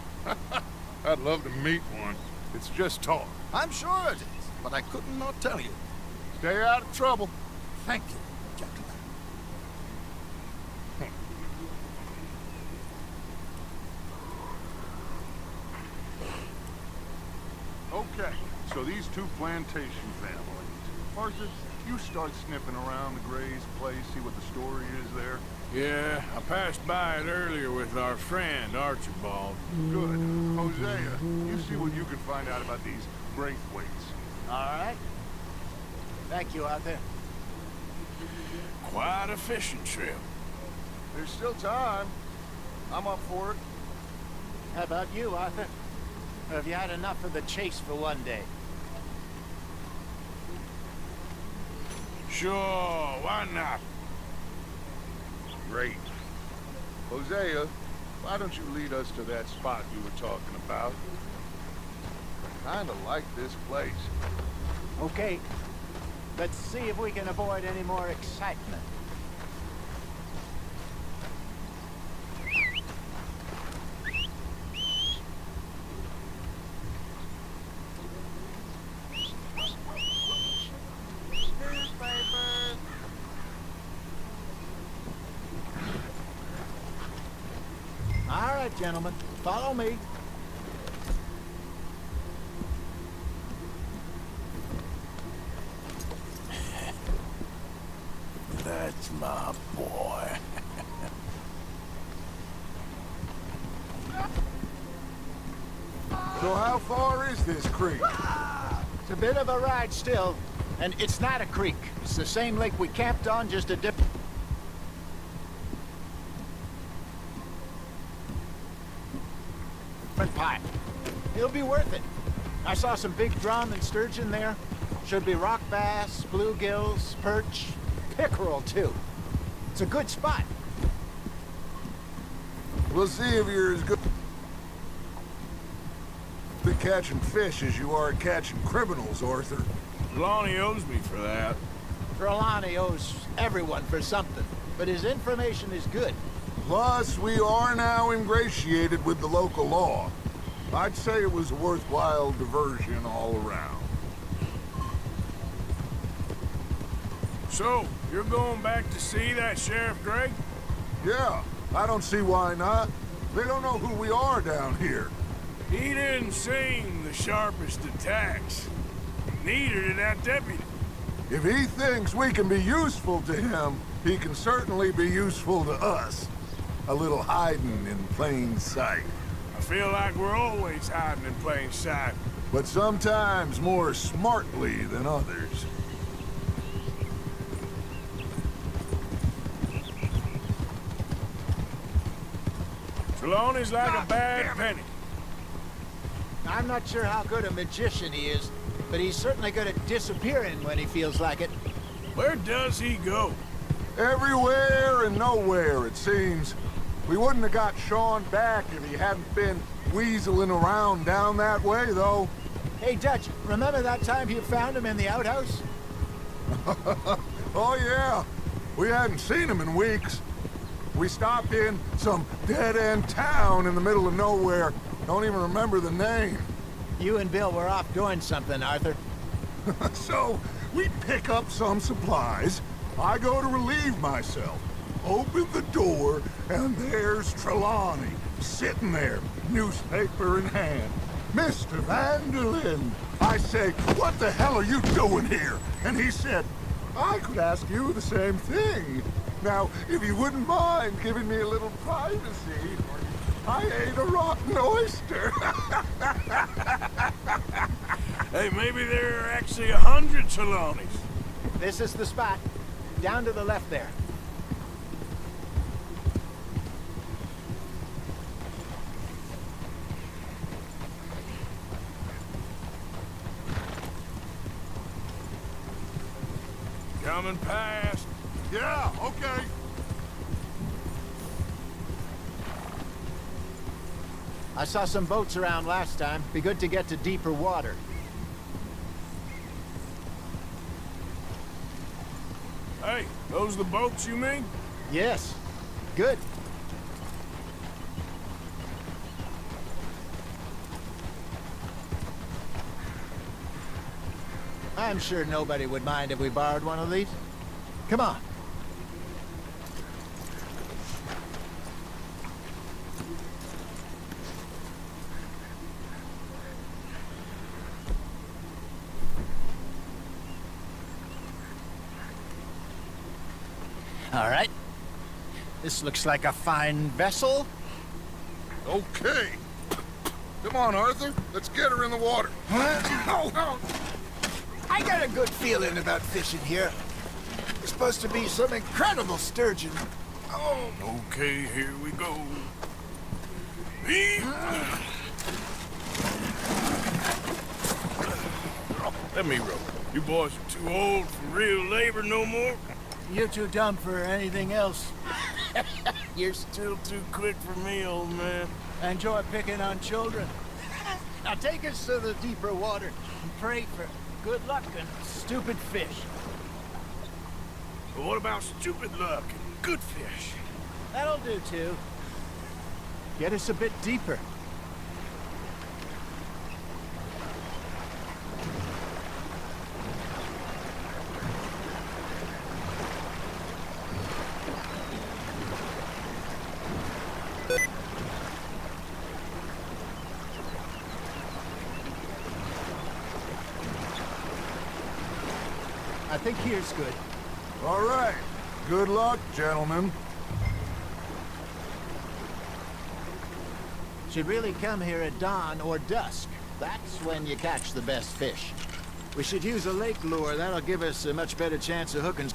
F: I'd love to meet one. It's just talk.
I: I'm sure it is, but I couldn't not tell you.
F: Stay out of trouble.
I: Thank you, gentlemen.
F: Okay, so these two plantation families. Arthur, you start sniffing around the Gray's place, see what the story is there.
J: Yeah, I passed by it earlier with our friend Archibald.
F: Good. Hosea, you see what you can find out about these Braithwaites.
I: All right. Thank you, Arthur.
J: Quite a fishing trip.
F: There's still time. I'm up for it.
I: How about you, Arthur? Or have you had enough of the chase for one day?
J: Sure, why not?
F: Great. Hosea, why don't you lead us to that spot you were talking about? I kinda like this place.
I: Okay. Let's see if we can avoid any more excitement.
K: gentlemen. Follow me.
J: That's my boy.
F: So how far is this creek?
K: It's a bit of a ride still, and it's not a creek. It's the same lake we camped on, just a different pipe. It'll be worth it. I saw some big drum and sturgeon there. Should be rock bass, bluegills, perch, pickerel too. It's a good spot.
F: We'll see if you're as good at catching fish as you are at catching criminals, Arthur.
J: Lonnie owes me for that.
K: Trelawney owes everyone for something, but his information is good.
F: Plus, we are now ingratiated with the local law. I'd say it was a worthwhile diversion all around.
J: So, you're going back to see that Sheriff Gregg?
F: Yeah, I don't see why not. They don't know who we are down here.
J: He didn't seem the sharpest attacks. Neither did that deputy.
F: If he thinks we can be useful to him, he can certainly be useful to us. A little hiding in plain sight.
J: I feel like we're always hiding in plain sight.
F: But sometimes more smartly than others.
J: Trelawney's like a bad penny.
K: I'm not sure how good a magician he is, but he's certainly good at disappearing when he feels like it.
J: Where does he go?
F: Everywhere and nowhere, it seems. We wouldn't have got Sean back if he hadn't been weaseling around down that way, though.
K: Hey, Dutch, remember that time you found him in the outhouse?
F: Oh, yeah. We hadn't seen him in weeks. We stopped in some dead-end town in the middle of nowhere. Don't even remember the name.
K: You and Bill were off doing something, Arthur.
F: So, we pick up some supplies. I go to relieve myself. Open the door, and there's Trelawney, sitting there, newspaper in hand. Mr. Vanderlyn. I say, what the hell are you doing here? And he said, I could ask you the same thing. Now, if you wouldn't mind giving me a little privacy, I ate a rotten oyster.
J: Hey, maybe there are actually 100 Trelawneys.
K: This is the spot. Down to the left there.
J: Coming past.
F: Yeah, okay.
K: I saw some boats around last time. Be good to get to deeper water.
J: Hey, those the boats you mean?
K: Yes. Good. I'm sure nobody would mind if we borrowed one of these. Come on. All right. This looks like a fine vessel.
F: Okay. Come on, Arthur. Let's get her in the water.
K: Oh. I got a good feeling about fishing here. It's supposed to be some incredible sturgeon.
J: Oh. Okay, here we go. Let me row. You boys are too old for real labor no more.
K: You're too dumb for anything else.
J: You're still too quick for me, old man.
K: Enjoy picking on children. Now take us to the deeper water and pray for good luck and stupid fish.
J: But what about stupid luck and good fish?
K: That'll do too. Get us a bit deeper. I think here's good.
F: All right. Good luck, gentlemen.
K: Should really come here at dawn or dusk. That's when you catch the best fish. We should use a lake lure. That'll give us a much better chance of hooking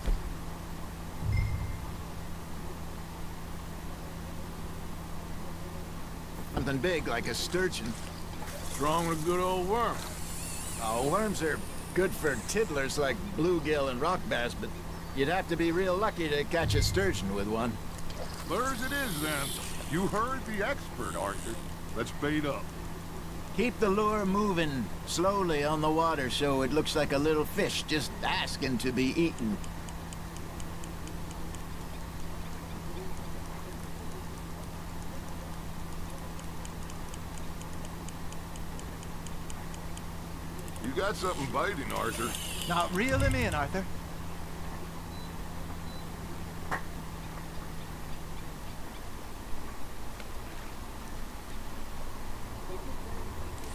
K: something big like a sturgeon.
J: What's wrong with a good old worm?
K: Oh, worms are good for tiddlers like bluegill and rock bass, but you'd have to be real lucky to catch a sturgeon with one.
F: Lures it is, then. You heard the expert, Arthur. Let's bait up.
K: Keep the lure moving slowly on the water so it looks like a little fish just asking to be eaten.
F: You got something biting, Arthur.
K: Now reel him in, Arthur.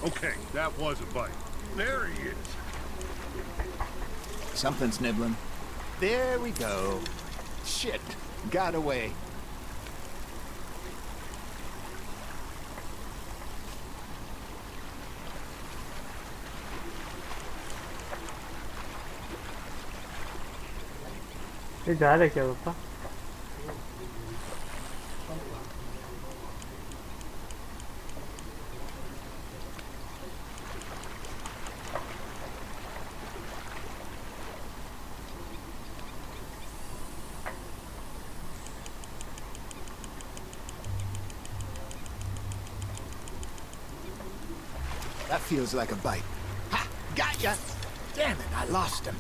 F: Okay, that was a bite. There he is.
K: Something's nibbling. There we go. Shit, got away.
B: ये जा रहे क्या पापा?
K: That feels like a bite. Ha! Got ya! Damn it, I lost him.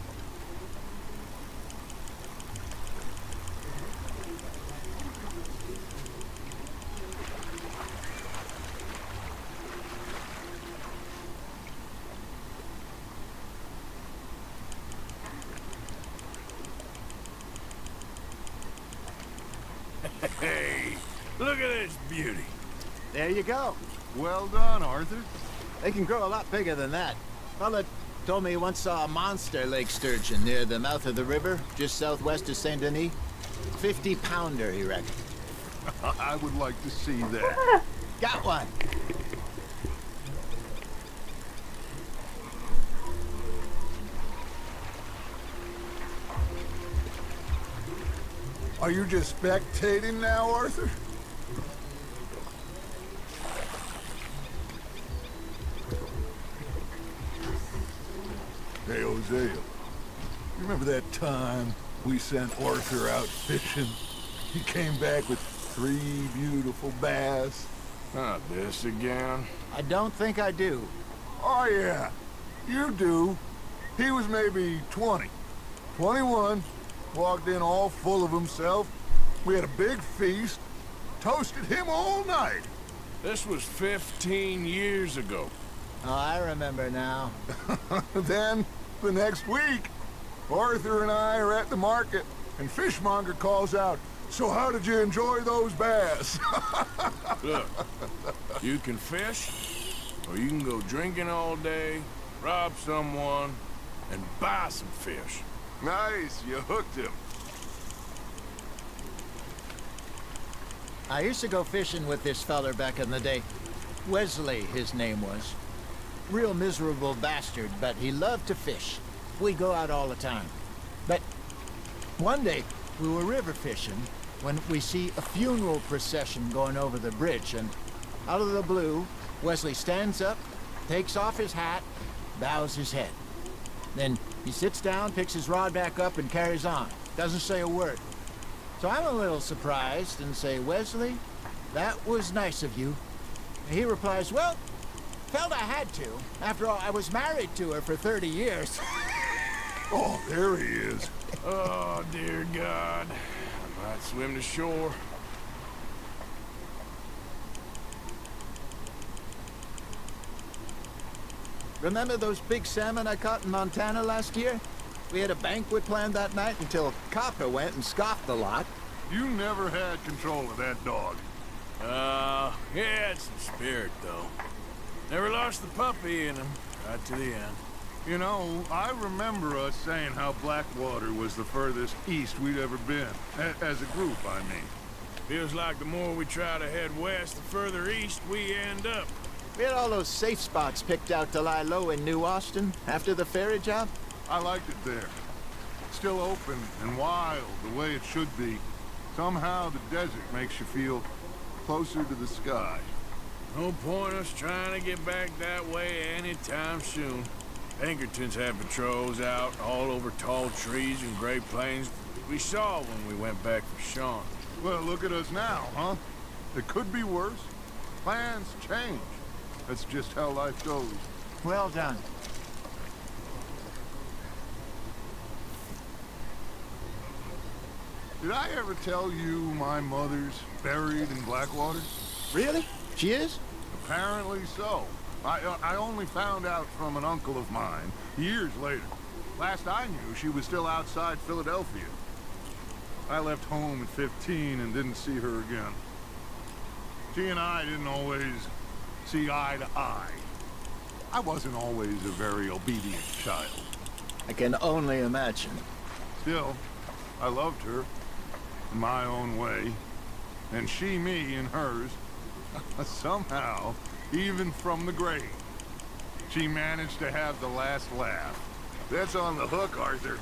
J: Hey, look at this beauty.
K: There you go.
F: Well done, Arthur.
K: They can grow a lot bigger than that. Fella told me he once saw a monster lake sturgeon near the mouth of the river, just southwest of Saint Denis. 50-pounder, he reckoned.
F: I would like to see that.
K: Got one.
F: Are you just spectating now, Arthur? Hey, Hosea. You remember that time we sent Arthur out fishing? He came back with 3 beautiful bass.
J: Not this again.
K: I don't think I do.
F: Oh, yeah. You do. He was maybe 20. 21. Walked in all full of himself. We had a big feast. Toasted him all night.
J: This was 15 years ago.
K: Oh, I remember now.
F: Then, the next week, Arthur and I are at the market, and Fishmonger calls out, "So how did you enjoy those bass?"
J: Look, you can fish, or you can go drinking all day, rob someone, and buy some fish.
F: Nice, you hooked him.
K: I used to go fishing with this feller back in the day. Wesley, his name was. Real miserable bastard, but he loved to fish. We'd go out all the time. But one day, we were river fishing when we see a funeral procession going over the bridge, and out of the blue, Wesley stands up, takes off his hat, bows his head. Then he sits down, picks his rod back up, and carries on. Doesn't say a word. So I'm a little surprised and say, "Wesley, that was nice of you." And he replies, "Well, felt I had to. After all, I was married to her for 30 years.
F: Oh, there he is.
J: Oh, dear God. I might swim to shore.
K: Remember those big salmon I caught in Montana last year? We had a banquet planned that night until Copper went and scoffed the lot.
F: You never had control of that dog.
J: He had some spirit, though. Never lost the puppy in him, right to the end.
F: You know, I remember us saying how Blackwater was the furthest east we'd ever been. As a group, I mean.
J: Feels like the more we try to head west, the further east we end up.
K: We had all those safe spots picked out to lie low in New Austin after the ferry job.
F: I liked it there. Still open and wild, the way it should be. Somehow the desert makes you feel closer to the sky.
J: No point us trying to get back that way anytime soon. Pinkertons have patrols out all over tall trees and Great Plains. We saw when we went back for Sean.
F: Well, look at us now, huh? It could be worse. Plans change. That's just how life goes.
K: Well done.
F: Did I ever tell you my mother's buried in Blackwater?
K: Really? She is?
F: Apparently so. I only found out from an uncle of mine years later. Last I knew, she was still outside Philadelphia. I left home at 15 and didn't see her again. She and I didn't always see eye to eye. I wasn't always a very obedient child.
K: I can only imagine.
F: Still, I loved her in my own way, and she me in hers. Somehow, even from the grave, she managed to have the last laugh. That's on the hook, Arthur.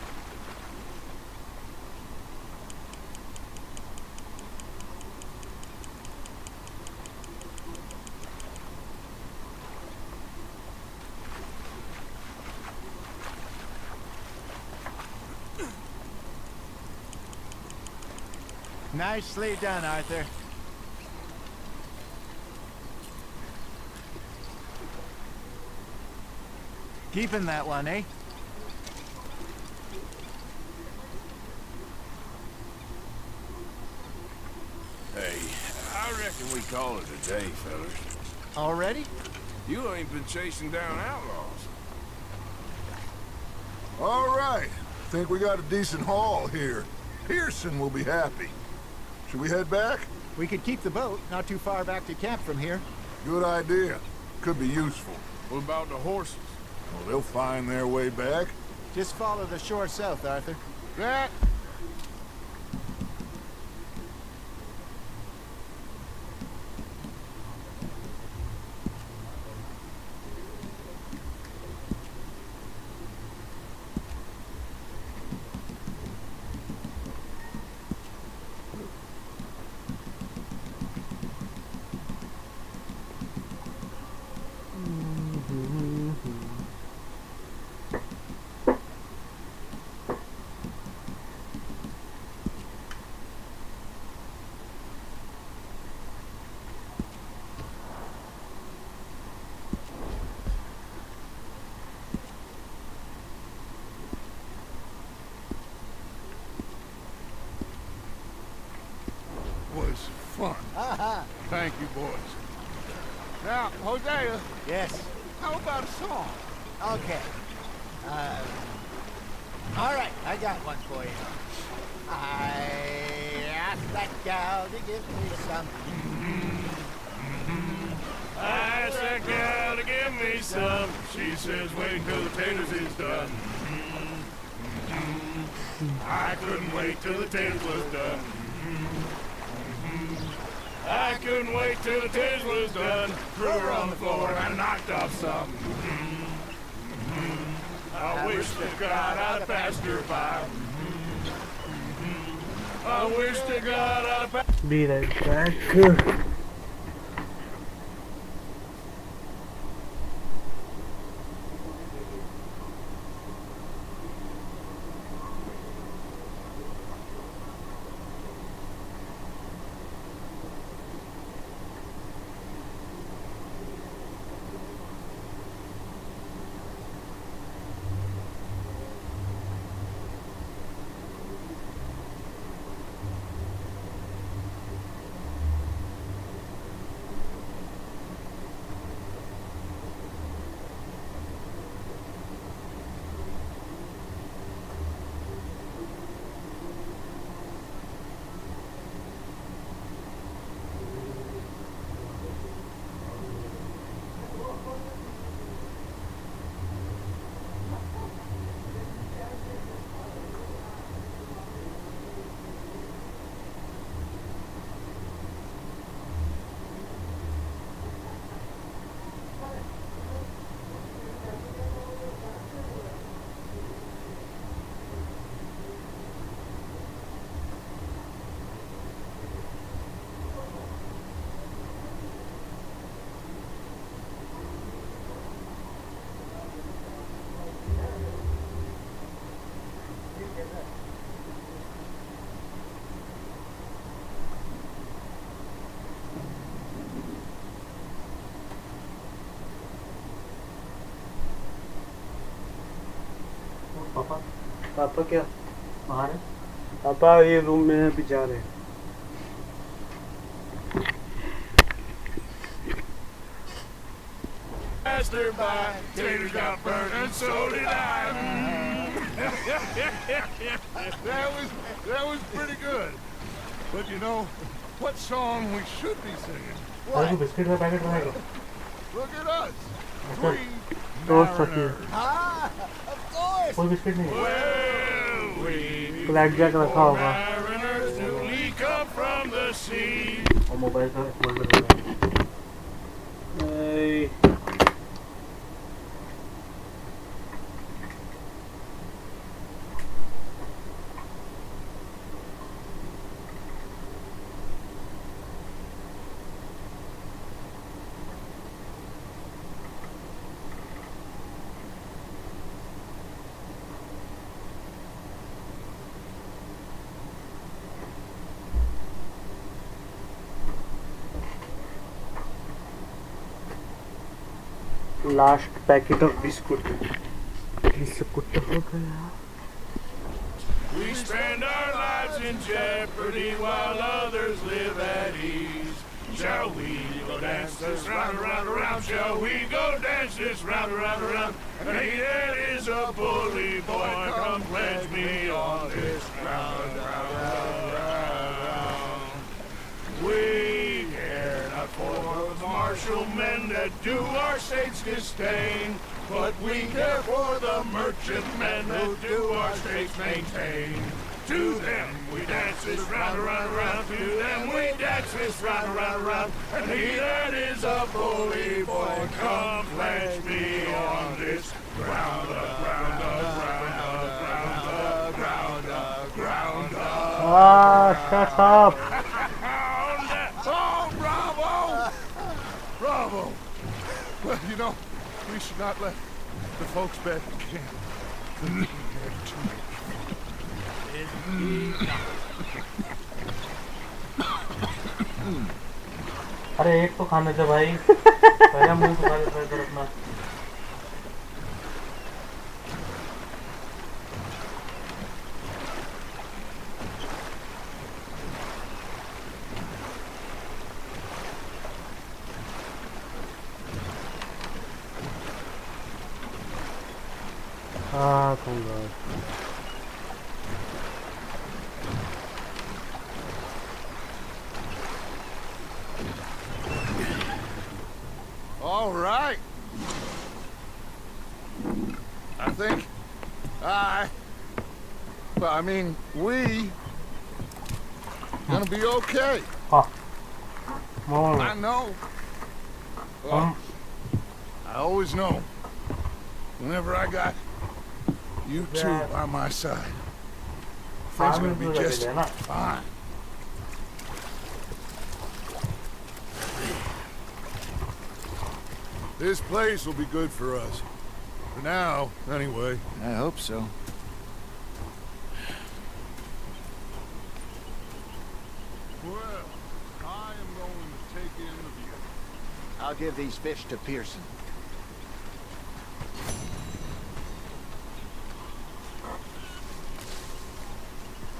K: Nicely done, Arthur. Keeping that one, eh?
J: Hey, I reckon we call it a day, fellas.
K: Already?
J: You ain't been chasing down outlaws.
F: All right. Think we got a decent haul here. Pearson will be happy. Should we head back?
K: We could keep the boat, not too far back to camp from here.
F: Good idea. Could be useful.
J: What about the horses?
F: Well, they'll find their way back.
K: Just follow the shore south, Arthur.
F: That. Was fun. Thank you, boys. Now, Hosea.
K: Yes.
F: How about a song?
K: Okay. All right, I got one for you. I asked that gal to give me some.
J: I asked that gal to give me some. She says, wait till the taters is done. I couldn't wait till the taters was done. I couldn't wait till the taters was done. Threw her on the floor and knocked off some. I wish to God I'd passed her by. I wish to God I'd passed.
B: Be right back. पापा क्या बाहर है? पापा ये room में है, अभी जा रहे हैं।
J: Passed by, taters got burnt, and so did I.
F: That was pretty good. But you know, what song we should be singing? Look at us. Three mariners.
K: Ah, of course!
F: Well, we
B: black रखा होगा
J: mariners newly come from the sea.
B: और mobile का folder last packet of biscuit biscuit हो गया
J: We spend our lives in jeopardy while others live at ease. Shall we go dance this round, around, around? Shall we go dance this round, around, around? And he that is a bully boy, come pledge me on this ground, round, round, round, round. We care not for the martial men that do our state's disdain, but we care for the merchantmen who do our states maintain. To them we dance this round, around, around. To them we dance this round, around, around. And he that is a bully boy, come pledge me on this ground, ground, ground, ground, ground, ground, ground.
B: shut up
F: Oh, bravo! Bravo! Well, you know, we should not let the folks back in camp.
B: अरे एक तो खाने दे भाई पहले मुंह तो खा ले इधर अपना हाँ
F: All right. I think we gonna be okay. I know. Well, I always know. Whenever I got you two by my side, things gonna be just fine. This place will be good for us. For now, anyway.
I: I hope so.
F: Well, I am going to take in the view.
K: I'll give these fish to Pearson.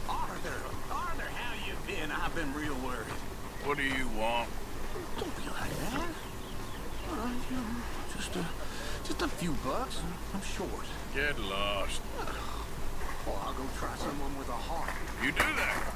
J: Arthur, how you been? I've been real worried. What do you want? Don't be like that. Just a few bucks. I'm short. Get lost. Oh, I'll go try someone with a heart. You do that.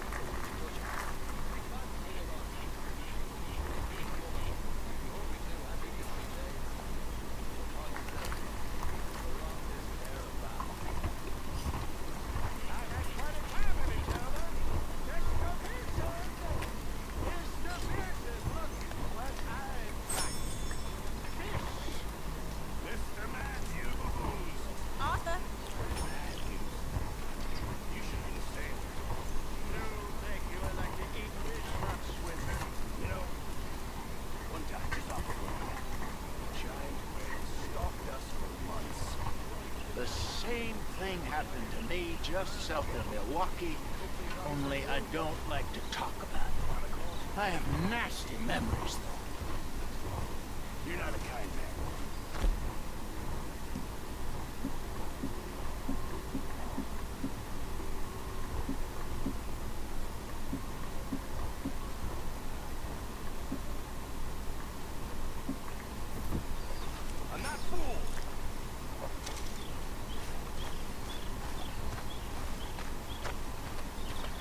K: Happened to me just south of Milwaukee, only I don't like to talk about it. I have nasty memories, though. You're not a kind man.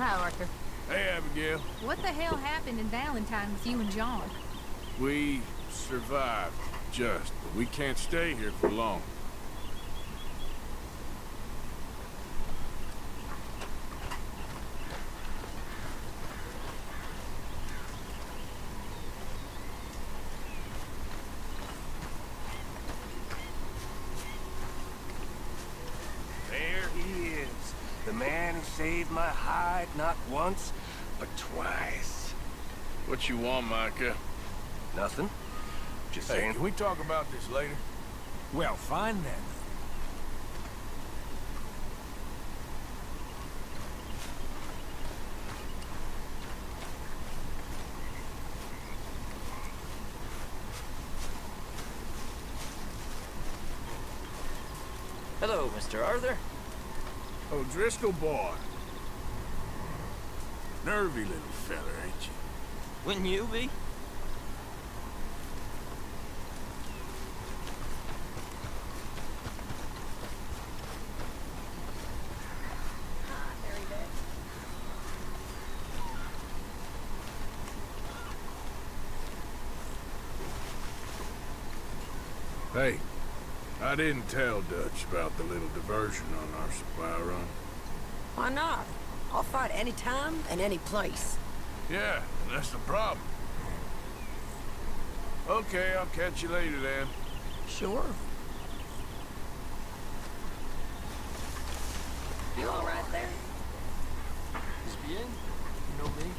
L: Hi, Arthur.
J: Hey, Abigail.
L: What the hell happened in Valentine with you and John?
J: We survived, just, but we can't stay here for long.
M: There he is. The man who saved my hide not once, but twice.
J: What you want, Micah?
M: Nothing. Just
J: Hey,
M: saying.
J: can we talk about this later?
M: Well, fine then.
N: Hello, Mr. Arthur.
J: Oh, Driscoll boy. Nervy little feller, ain't you?
N: Wouldn't you be?
J: Hey, I didn't tell Dutch about the little diversion on our supply run.
O: Why not? I'll fight any time and any place.
J: Yeah, that's the problem. Okay, I'll catch you later then.
O: Sure. You all right there?
N: Is bien? You know me?